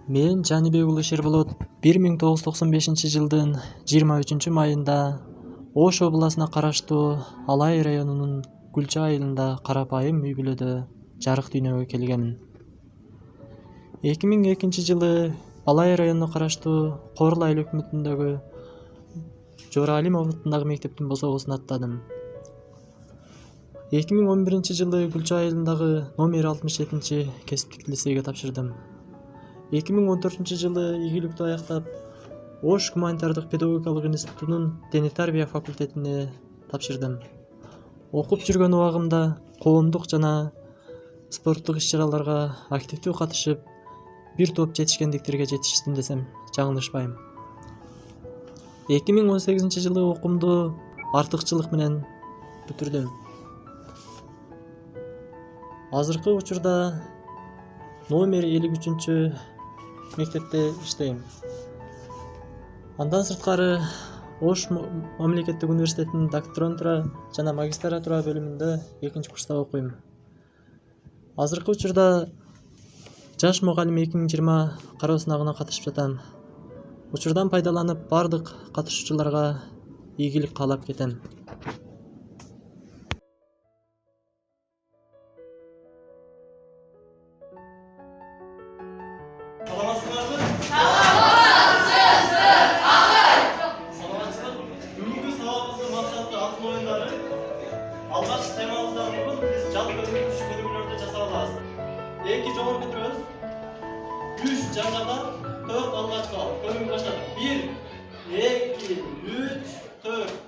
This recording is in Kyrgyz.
Мен Жанибек уулу Шерболот 1995-жылдын 23-майында Ош областына караштуу Алай районунун Гүлчө айылында карапайым үй-бүлөдө жарык дүйнөгө келгемин. 2002-жылы Алай районуна караштуу Корл айыл өкмөтүндөгү Жоралимов атындагы мектептин босогосуна аттадым. 2011-жылы Гүлчө айылындагы номер 67 кесиптик лицейге тапшырдым. 2014-жылы ийгиликтүү аяктап Ош гуманитардык педагогикалык институтунун дене тарбия факультетине тапшырдым. Окуп жүргөн убагымда коомдук жана спорттук иш-чараларга активдүү катышып, бир топ жетишкендиктерге жетиштим десем жаңылышпайм. 2018-жылы окуумду артыкчылык менен бүтүрдүм. Азыркы учурда номер 53 мектепте иштейм. Андан сырткары Ош мамлекеттик университетинин докторантура жана магистратура бөлүмүндө 2-курста окуйм. Азыркы учурда Жаш мугалим 2020 кароо сынагына катышып жатам. Учурдан пайдаланып бардык катышуучуларга ийгилик каалап кетем. Саламатсыздарбы? Саламатсыздар. Бүгүнкү сабагыбыздын максаты алтын оюндары. Алгач темабыздан мурун биз жалпы өзгөрүш көрүгүлөрдү жасап алабыз. 2 жогорку турабыз. 3 жан-жакка, 4 алгачка. Көрүгү баштадык. 1 2 3 4